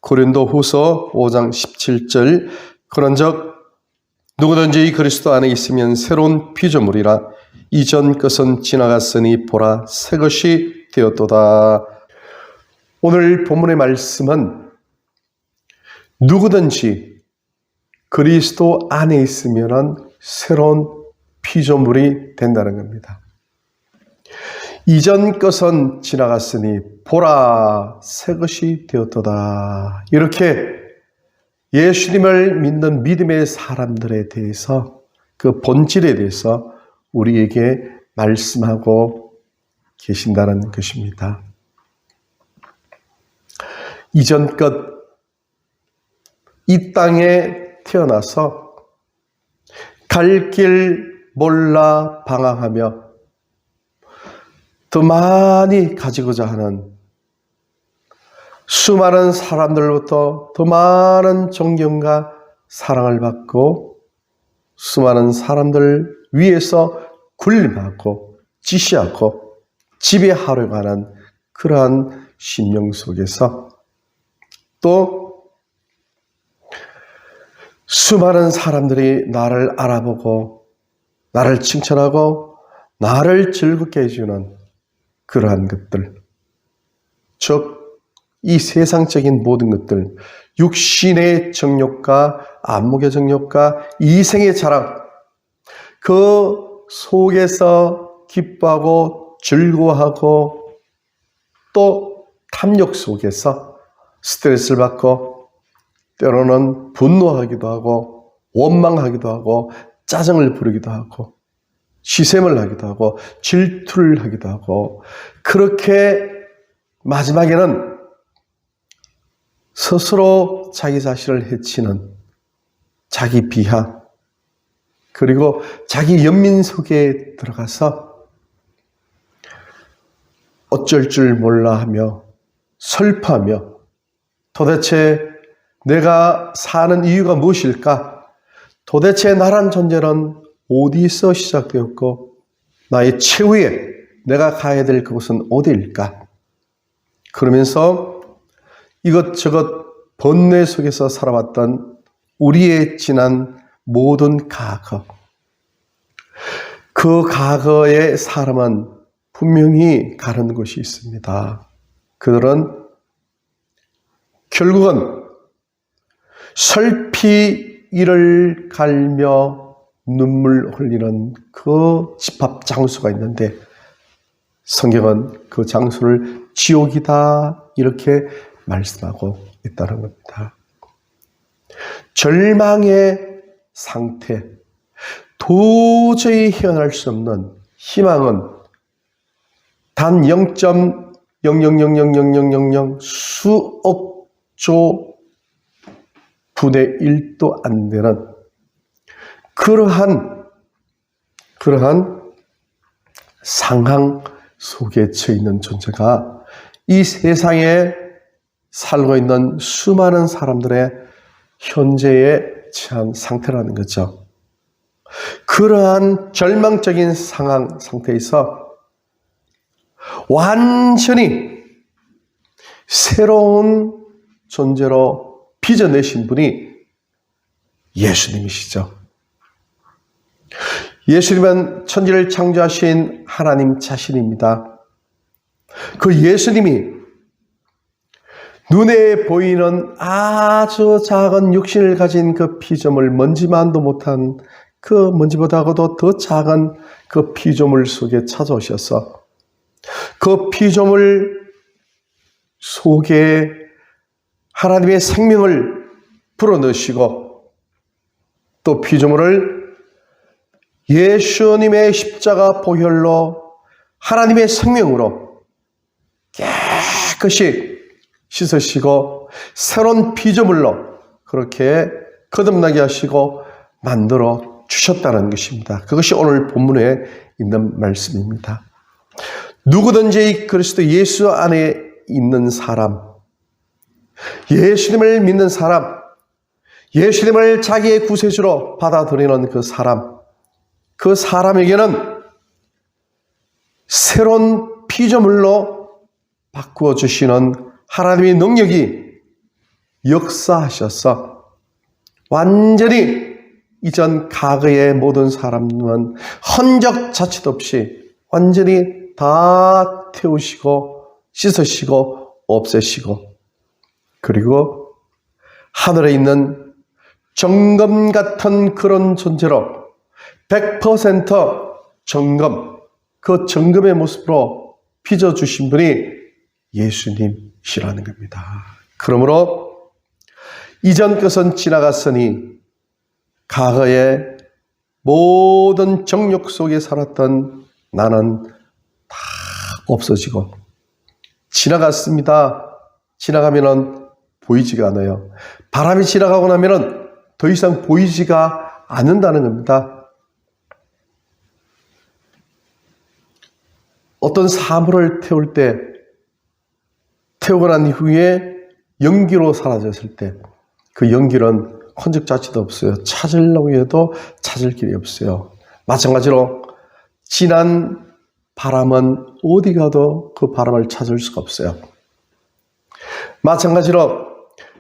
고린도후서 5장 17절 그런즉 누구든지 그리스도 안에 있으면 새로운 피조물이라 이전 것은 지나갔으니 보라 새 것이 되었도다. 오늘 본문의 말씀은 누구든지 그리스도 안에 있으면 새로운 피조물이 된다는 겁니다. 이전 것은 지나갔으니 보라 새 것이 되었도다. 이렇게 예수님을 믿는 믿음의 사람들에 대해서 그 본질에 대해서 우리에게 말씀하고 계신다는 것입니다. 이전 것, 이 땅에 태어나서 갈 길 몰라 방황하며 더 많이 가지고자 하는 수많은 사람들로부터 더 많은 존경과 사랑을 받고 수많은 사람들 위에서 군림하고 지시하고 지배하려고 하는 그러한 심령 속에서 또 수많은 사람들이 나를 알아보고 나를 칭찬하고 나를 즐겁게 해주는 그러한 것들, 즉 이 세상적인 모든 것들, 육신의 정욕과 안목의 정욕과 이생의 자랑, 그 속에서 기뻐하고 즐거워하고 또 탐욕 속에서 스트레스를 받고 때로는 분노하기도 하고 원망하기도 하고 짜증을 부르기도 하고 시샘을 하기도 하고 질투를 하기도 하고 그렇게 마지막에는 스스로 자기 자신을 해치는 자기 비하 그리고 자기 연민 속에 들어가서 어쩔 줄 몰라 하며 슬퍼하며 도대체 내가 사는 이유가 무엇일까? 도대체 나란 존재는 어디서 시작되었고 나의 최후에 내가 가야 될 그곳은 어디일까? 그러면서 이것저것 번뇌 속에서 살아왔던 우리의 지난 모든 과거, 그 과거의 사람은 분명히 가는 곳이 있습니다. 그들은 결국은 슬피 이를 갈며 눈물 흘리는 그 집합 장소가 있는데 성경은 그 장소를 지옥이다 이렇게 말씀하고 있다는 겁니다. 절망의 상태, 도저히 헤어날 수 없는 희망은 단 0.00000000 수억 조 분의 1도 안 되는 그러한 상황 속에 처해 있는 존재가 이 세상에 살고 있는 수많은 사람들의 현재의 처한 상태라는 거죠. 그러한 절망적인 상태에서 완전히 새로운 존재로 빚어내신 분이 예수님이시죠. 예수님은 천지를 창조하신 하나님 자신입니다. 그 예수님이 눈에 보이는 아주 작은 육신을 가진 그 피조물, 먼지만도 못한 그 먼지보다도 더 작은 그 피조물 속에 찾아오셔서 그 피조물 속에 하나님의 생명을 불어넣으시고 또 피조물을 예수님의 십자가 보혈로 하나님의 생명으로 깨끗이 씻으시고 새로운 피조물로 그렇게 거듭나게 하시고 만들어 주셨다는 것입니다. 그것이 오늘 본문에 있는 말씀입니다. 누구든지 그리스도 예수 안에 있는 사람, 예수님을 믿는 사람, 예수님을 자기의 구세주로 받아들이는 그 사람에게는 새로운 피조물로 바꾸어 주시는 하나님의 능력이 역사하셔서 완전히 이전 과거의 모든 사람은 흔적 자체도 없이 완전히 다 태우시고 씻으시고 없애시고, 그리고 하늘에 있는 정금 같은 그런 존재로 100% 정금, 그 정금의 모습으로 빚어주신 분이 예수님이시라는 겁니다. 그러므로 이전 것은 지나갔으니 과거의 모든 정욕 속에 살았던 나는 다 없어지고, 지나갔습니다. 지나가면은 보이지가 않아요. 바람이 지나가고 나면은 더 이상 보이지가 않는다는 겁니다. 어떤 사물을 태울 때, 태우고 난 이후에 연기로 사라졌을 때 그 연기는 흔적 자체도 없어요. 찾으려고 해도 찾을 길이 없어요. 마찬가지로 지난 바람은 어디 가도 그 바람을 찾을 수가 없어요. 마찬가지로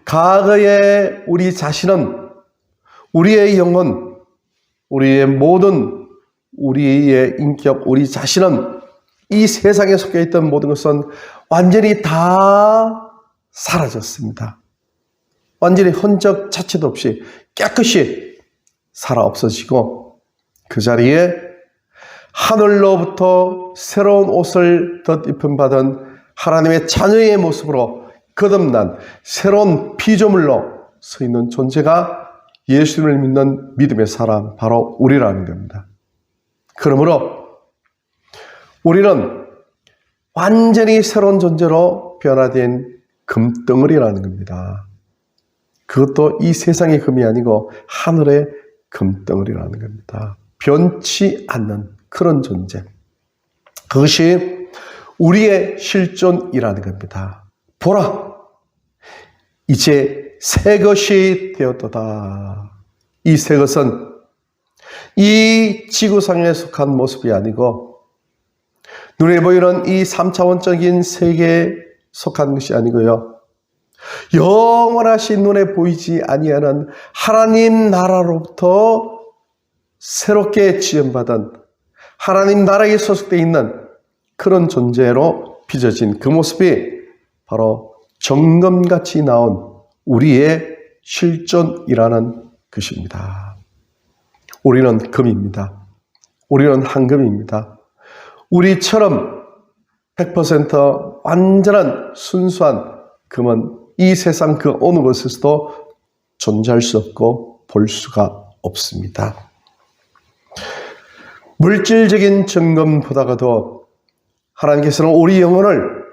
과거의 우리 자신은, 우리의 영혼, 우리의 모든, 우리의 인격, 우리 자신은, 이 세상에 속해 있던 모든 것은 완전히 다 사라졌습니다. 완전히 흔적 자체도 없이 깨끗이 살아 없어지고, 그 자리에 하늘로부터 새로운 옷을 덧입음 받은 하나님의 자녀의 모습으로 거듭난 새로운 피조물로 서 있는 존재가 예수님을 믿는 믿음의 사람, 바로 우리라는 겁니다. 그러므로 우리는 완전히 새로운 존재로 변화된 금덩어리라는 겁니다. 그것도 이 세상의 금이 아니고 하늘의 금덩어리라는 겁니다. 변치 않는 그런 존재. 그것이 우리의 실존이라는 겁니다. 보라, 이제 새 것이 되었도다. 이 새 것은 이 지구상에 속한 모습이 아니고, 눈에 보이는 이 3차원적인 세계에 속한 것이 아니고요, 영원하신 눈에 보이지 아니하는 하나님 나라로부터 새롭게 지음받은 하나님 나라에 소속되어 있는 그런 존재로 빚어진 그 모습이 바로 정금같이 나온 우리의 실존이라는 것입니다. 우리는 금입니다. 우리는 황금입니다. 우리처럼 100% 완전한 순수한 금은 이 세상 그 어느 곳에서도 존재할 수 없고 볼 수가 없습니다. 물질적인 정금보다도 하나님께서는 우리 영혼을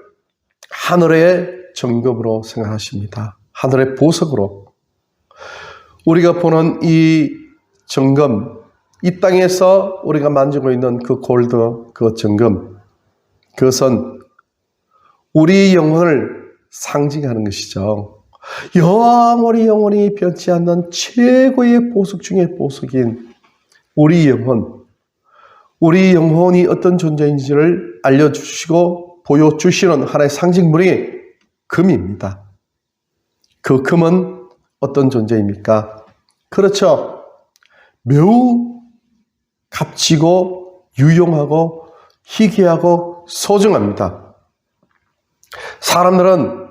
하늘의 정금으로 생각하십니다. 하늘의 보석으로. 우리가 보는 이 정금, 이 땅에서 우리가 만지고 있는 그 골드, 그 정금, 그것은 우리 영혼을 상징하는 것이죠. 영원히 변치 않는 최고의 보석 중의 보석인 우리 영혼, 우리 영혼이 어떤 존재인지를 알려주시고 보여주시는 하나의 상징물이 금입니다. 그 금은 어떤 존재입니까? 그렇죠. 매우 값지고 유용하고 희귀하고 소중합니다. 사람들은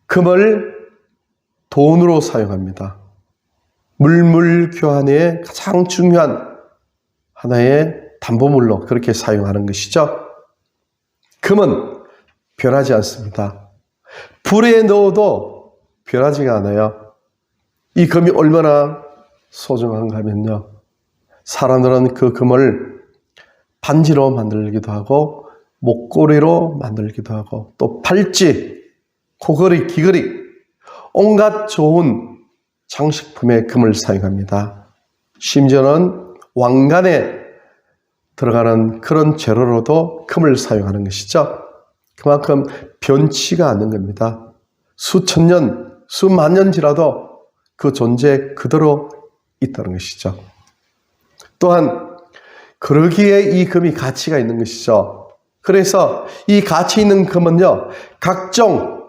금을 돈으로 사용합니다. 물물 교환의 가장 중요한 하나의 담보물로 그렇게 사용하는 것이죠. 금은 변하지 않습니다. 불에 넣어도 변하지가 않아요. 이 금이 얼마나 소중한가 하면요, 사람들은 그 금을 반지로 만들기도 하고 목걸이로 만들기도 하고 또 팔찌, 코걸이, 귀걸이, 온갖 좋은 장식품에 금을 사용합니다. 심지어는 왕관에 들어가는 그런 재료로도 금을 사용하는 것이죠. 그만큼 변치가 않는 겁니다. 수천 년, 수만 년 지나도 그 존재 그대로 있다는 것이죠. 또한 그러기에 이 금이 가치가 있는 것이죠. 그래서 이 가치 있는 금은요, 각종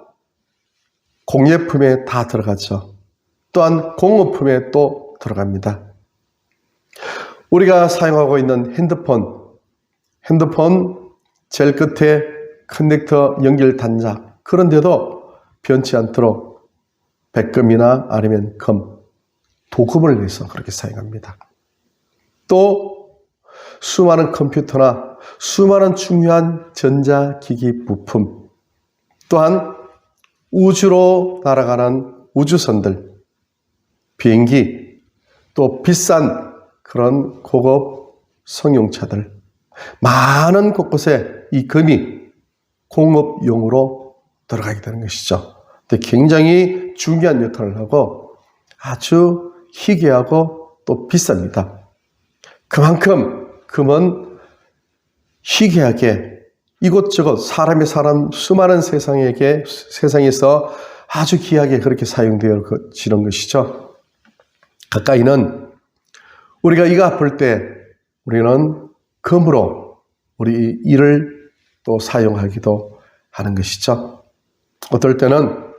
공예품에 다 들어가죠. 또한 공업품에 또 들어갑니다. 우리가 사용하고 있는 핸드폰 제일 끝에 커넥터 연결 단자, 그런데도 변치 않도록 백금이나 아니면 금, 도금을 내서 그렇게 사용합니다. 또 수많은 컴퓨터나 수많은 중요한 전자기기 부품, 또한 우주로 날아가는 우주선들, 비행기, 또 비싼 그런 고급 승용차들, 많은 곳곳에 이 금이 공업용으로 들어가게 되는 것이죠. 근데 굉장히 중요한 역할을 하고 아주 희귀하고 또 비쌉니다. 그만큼 금은 희귀하게 이곳저곳 사람이 사람 수많은 세상에서 아주 귀하게 그렇게 사용되어지는 것이죠. 가까이는 우리가 이가 아플 때 우리는 금으로 우리 이를 또 사용하기도 하는 것이죠. 어떨 때는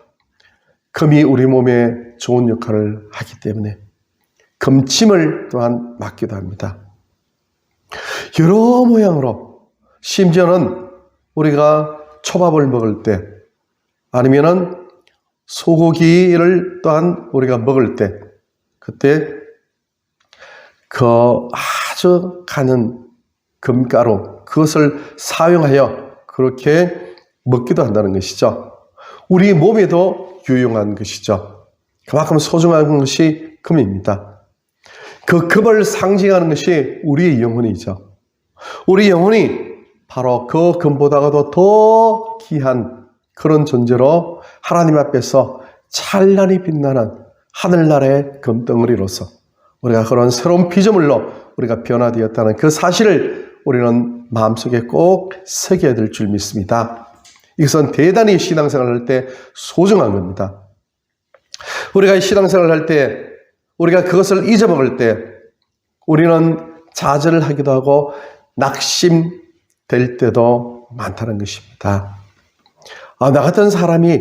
금이 우리 몸에 좋은 역할을 하기 때문에 금침을 또한 맞기도 합니다. 여러 모양으로, 심지어는 우리가 초밥을 먹을 때 아니면은 소고기를 또한 우리가 먹을 때 그때 그 아주 가는 금가루, 그것을 사용하여 그렇게 먹기도 한다는 것이죠. 우리 몸에도 유용한 것이죠. 그만큼 소중한 것이 금입니다. 그 금을 상징하는 것이 우리의 영혼이죠. 우리 영혼이 바로 그 금보다도 더 귀한 그런 존재로 하나님 앞에서 찬란히 빛나는 하늘나라의 금덩어리로서 우리가 그런 새로운 피조물로 우리가 변화되었다는 그 사실을 우리는 마음속에 꼭 새겨야 될 줄 믿습니다. 이것은 대단히 신앙생활을 할 때 소중한 겁니다. 우리가 신앙생활을 할 때, 우리가 그것을 잊어먹을 때 우리는 좌절을 하기도 하고 낙심될 때도 많다는 것입니다. 나 같은 사람이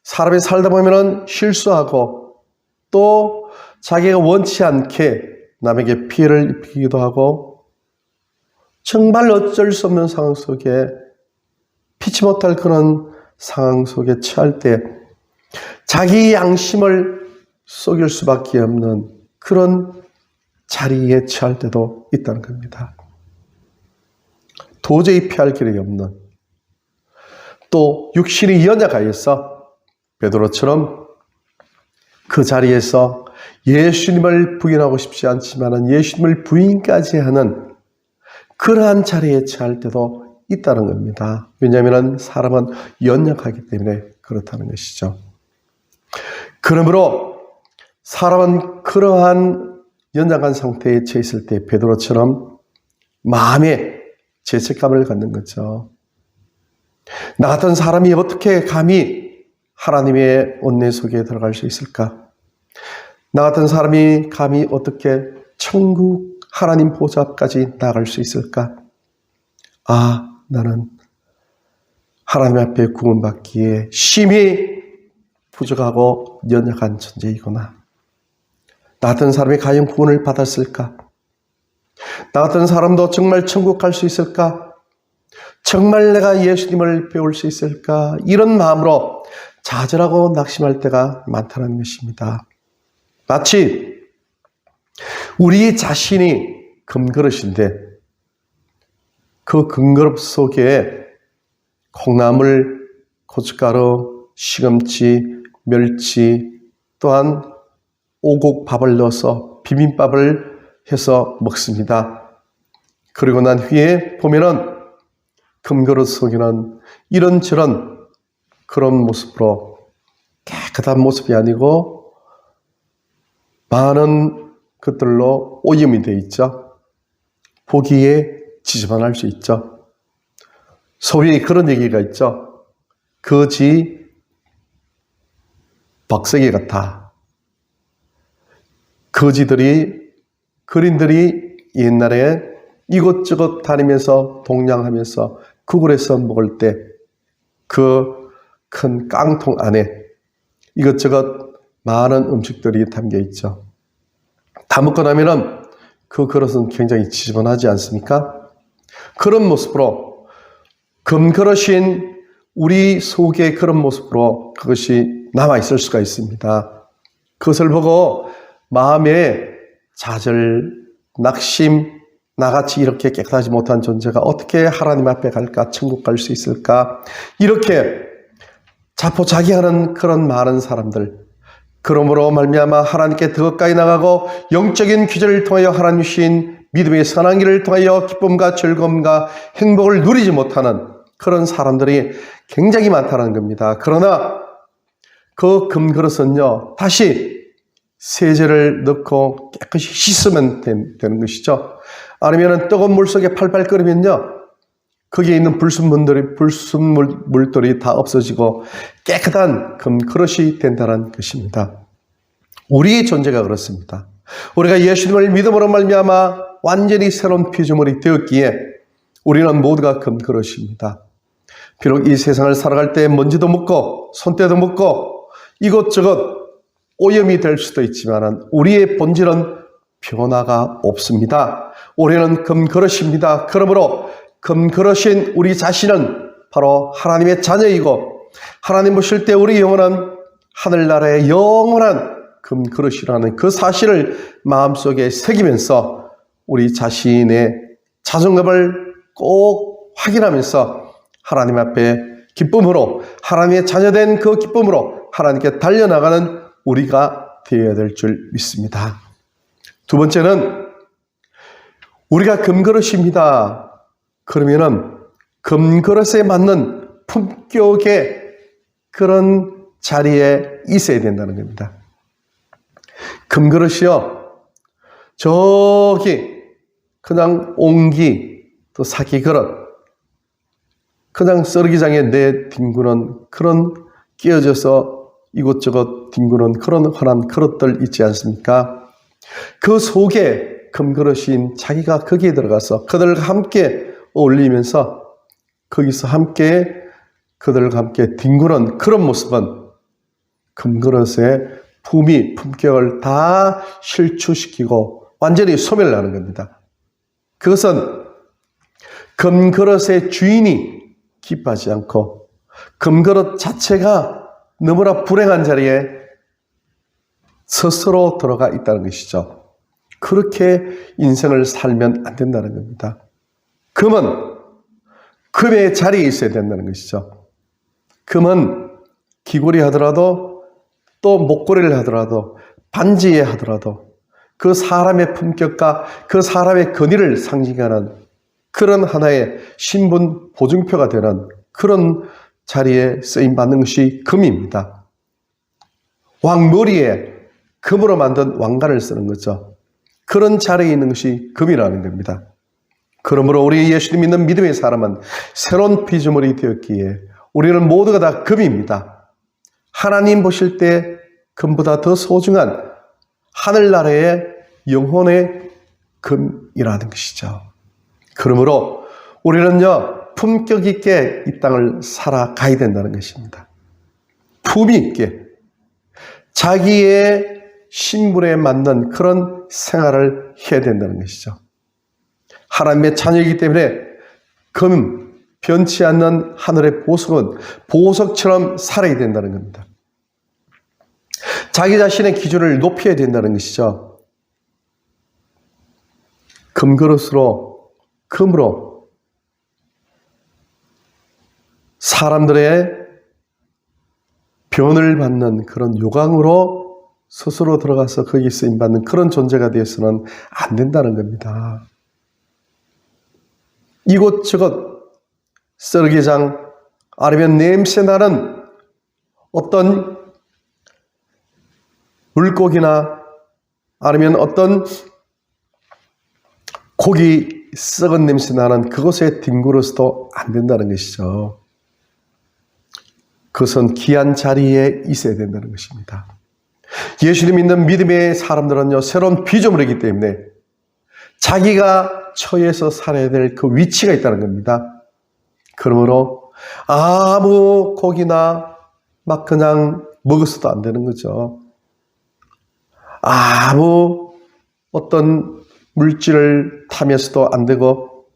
살다 보면 실수하고 또 자기가 원치 않게 남에게 피해를 입히기도 하고 정말 어쩔 수 없는 상황 속에 피치 못할 그런 상황 속에 처할 때 자기 양심을 속일 수밖에 없는 그런 자리에 처할 때도 있다는 겁니다. 도저히 피할 길이 없는, 또 육신이 연약하여서 베드로처럼 그 자리에서 예수님을 부인하고 싶지 않지만 예수님을 부인까지 하는 그러한 자리에 처할 때도 있다는 겁니다. 왜냐하면 사람은 연약하기 때문에 그렇다는 것이죠. 그러므로 사람은 그러한 연약한 상태에 처해 있을 때 베드로처럼 마음에 죄책감을 갖는 거죠. 나 같은 사람이 어떻게 감히 하나님의 온내 속에 들어갈 수 있을까? 나 같은 사람이 감히 어떻게 천국 하나님 보좌 앞까지 나아갈 수 있을까? 나는 하나님 앞에 구원받기에 심히 부족하고 연약한 존재이구나. 나 같은 사람이 과연 구원을 받았을까? 나 같은 사람도 정말 천국 갈 수 있을까? 정말 내가 예수님을 배울 수 있을까? 이런 마음으로 좌절하고 낙심할 때가 많다는 것입니다. 마치 우리 자신이 금그릇인데 그 금그릇 속에 콩나물, 고춧가루, 시금치, 멸치, 또한 오곡밥을 넣어서 비빔밥을 해서 먹습니다. 그리고 난 후에 보면은 금그릇 속에는 이런저런 그런 모습으로 깨끗한 모습이 아니고 많은 것들로 오염이 되어 있죠. 보기에 지저분할 수 있죠. 소위 그런 얘기가 있죠. 거지 박세기 같아. 거린들이 옛날에 이곳저곳 다니면서 동냥하면서 구걸해서 먹을 때 그 큰 깡통 안에 이것저것 많은 음식들이 담겨 있죠. 다 먹고 나면은 그 그릇은 굉장히 지저분하지 않습니까? 그런 모습으로 금그릇인 우리 속의 그런 모습으로 그것이 남아있을 수가 있습니다. 그것을 보고 마음에 좌절, 낙심, 나같이 이렇게 깨끗하지 못한 존재가 어떻게 하나님 앞에 갈까? 천국 갈 수 있을까? 이렇게 자포자기하는 그런 많은 사람들, 그러므로 말미암아 하나님께 더 가까이 나가고 영적인 귀절을 통하여 하나님 주신 믿음의 선한 길을 통하여 기쁨과 즐거움과 행복을 누리지 못하는 그런 사람들이 굉장히 많다는 겁니다. 그러나 그 금그릇은요, 다시 세제를 넣고 깨끗이 씻으면 되는 것이죠. 아니면 뜨거운 물 속에 팔팔 끓이면요, 거기에 있는 불순물들이 다 없어지고 깨끗한 금그릇이 된다는 것입니다. 우리의 존재가 그렇습니다. 우리가 예수님을 믿음으로 말미암아 완전히 새로운 피조물이 되었기에 우리는 모두가 금그릇입니다. 비록 이 세상을 살아갈 때 먼지도 묻고 손때도 묻고 이것저것 오염이 될 수도 있지만 우리의 본질은 변화가 없습니다. 우리는 금그릇입니다. 그러므로 금그릇인 우리 자신은 바로 하나님의 자녀이고 하나님 보실 때 우리 영혼은 하늘나라의 영원한 금그릇이라는 그 사실을 마음속에 새기면서 우리 자신의 자존감을 꼭 확인하면서 하나님 앞에 기쁨으로 하나님의 자녀된 그 기쁨으로 하나님께 달려나가는 우리가 되어야 될 줄 믿습니다. 두 번째는 우리가 금그릇입니다. 그러면은 금그릇에 맞는 품격의 그런 자리에 있어야 된다는 겁니다. 금그릇이요, 저기 그냥 옹기 또 사기 그릇, 그냥 썰기장에 내뒹구는 그런 끼어져서 이곳저곳 뒹구는 그런 흔한 그릇들 있지 않습니까? 그 속에 금그릇인 자기가 거기에 들어가서 그들과 함께 어울리면서 거기서 함께 그들과 함께 뒹구는 그런 모습은 금그릇의 품격을 다 실추시키고 완전히 소멸하는 겁니다. 그것은 금그릇의 주인이 기뻐하지 않고 금그릇 자체가 너무나 불행한 자리에 스스로 들어가 있다는 것이죠. 그렇게 인생을 살면 안 된다는 겁니다. 금은 금의 자리에 있어야 된다는 것이죠. 금은 귀걸이 하더라도 또 목걸이를 하더라도 반지에 하더라도 그 사람의 품격과 그 사람의 권위를 상징하는 그런 하나의 신분 보증표가 되는 그런 자리에 쓰임받는 것이 금입니다. 왕머리에 금으로 만든 왕관을 쓰는 거죠. 그런 자리에 있는 것이 금이라는 겁니다. 그러므로 우리 예수님 믿는 믿음의 사람은 새로운 피조물이 되었기에 우리는 모두가 다 금입니다. 하나님 보실 때 금보다 더 소중한 하늘나라의 영혼의 금이라는 것이죠. 그러므로 우리는요, 품격 있게 이 땅을 살아가야 된다는 것입니다. 품위 있게 자기의 신분에 맞는 그런 생활을 해야 된다는 것이죠. 하나님의 자녀이기 때문에 변치 않는 하늘의 보석은 보석처럼 살아야 된다는 겁니다. 자기 자신의 기준을 높여야 된다는 것이죠. 금그릇으로, 금으로 사람들의 변을 받는 그런 요강으로 스스로 들어가서 거기에 쓰임받는 그런 존재가 되어서는 안 된다는 겁니다. 이곳저곳 썰기장 아니면 냄새나는 어떤 물고기나 아니면 어떤 고기 썩은 냄새 나는 그곳에 뒹굴어서도 안 된다는 것이죠. 그것은 귀한 자리에 있어야 된다는 것입니다. 예수님 믿는 믿음의 사람들은요, 새로운 피조물이기 때문에 자기가 처해서 살아야 될 그 위치가 있다는 겁니다. 그러므로 아무 고기나 막 그냥 먹어서도 안 되는 거죠. 아무 어떤 물질을 타면서도 안 되고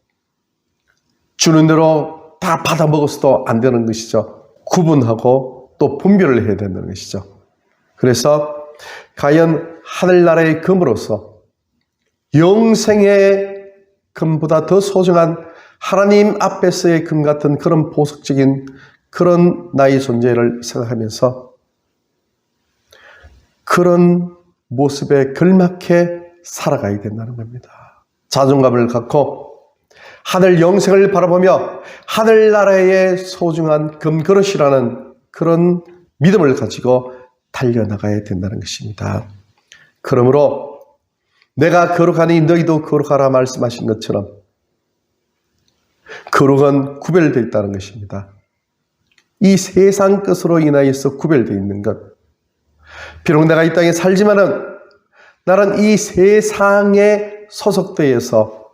주는 대로 다 받아 먹어서도 안 되는 것이죠. 구분하고 또 분별을 해야 된다는 것이죠. 그래서 과연 하늘나라의 금으로서 영생의 금보다 더 소중한 하나님 앞에서의 금 같은 그런 보석적인 그런 나의 존재를 생각하면서 그런 모습에 걸맞게 살아가야 된다는 겁니다. 자존감을 갖고 하늘 영생을 바라보며 하늘나라의 소중한 금그릇이라는 그런 믿음을 가지고 달려나가야 된다는 것입니다. 그러므로 내가 거룩하니 너희도 거룩하라 말씀하신 것처럼 거룩은 구별되어 있다는 것입니다. 이 세상 것으로 인하여서 구별되어 있는 것. 비록 내가 이 땅에 살지만은 나는 이 세상에 소속되어서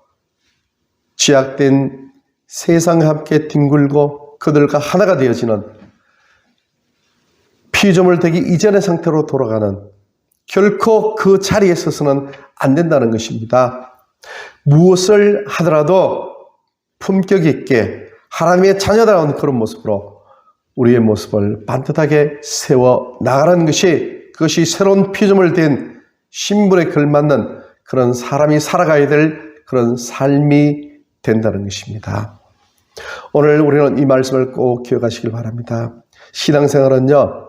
죄악된 세상과 함께 뒹굴고 그들과 하나가 되어지는 피조물 되기 이전의 상태로 돌아가는 결코 그 자리에 서서는 안 된다는 것입니다. 무엇을 하더라도 품격 있게 하나님의 자녀다운 그런 모습으로 우리의 모습을 반듯하게 세워 나가는 것이 그것이 새로운 피조물 된 신분에 걸맞는 그런 사람이 살아가야 될 그런 삶이 된다는 것입니다. 오늘 우리는 이 말씀을 꼭 기억하시길 바랍니다. 신앙생활은요,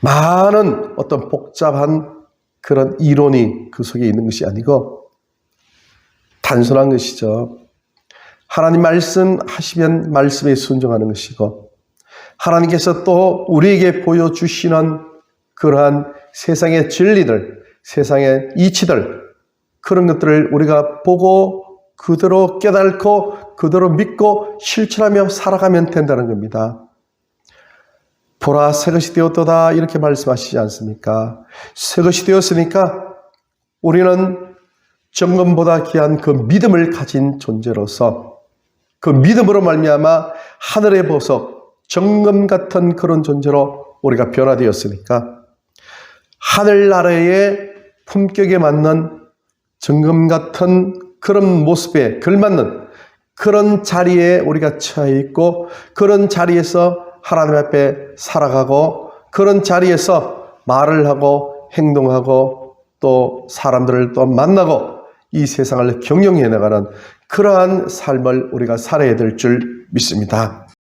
많은 어떤 복잡한 그런 이론이 그 속에 있는 것이 아니고 단순한 것이죠. 하나님 말씀하시면 말씀에 순종하는 것이고 하나님께서 또 우리에게 보여주시는 그러한 세상의 진리들, 세상의 이치들 그런 것들을 우리가 보고 그대로 깨닫고 그대로 믿고 실천하며 살아가면 된다는 겁니다. 보라 새것이 되었도다 이렇게 말씀하시지 않습니까? 새것이 되었으니까 우리는 정금보다 귀한 그 믿음을 가진 존재로서 그 믿음으로 말미암아 하늘의 보석 정금 같은 그런 존재로 우리가 변화되었으니까 하늘나라의 품격에 맞는 정금 같은 그런 모습에 걸맞는 그런 자리에 우리가 처해 있고 그런 자리에서 하나님 앞에 살아가고 그런 자리에서 말을 하고 행동하고 또 사람들을 또 만나고 이 세상을 경영해 나가는 그러한 삶을 우리가 살아야 될 줄 믿습니다.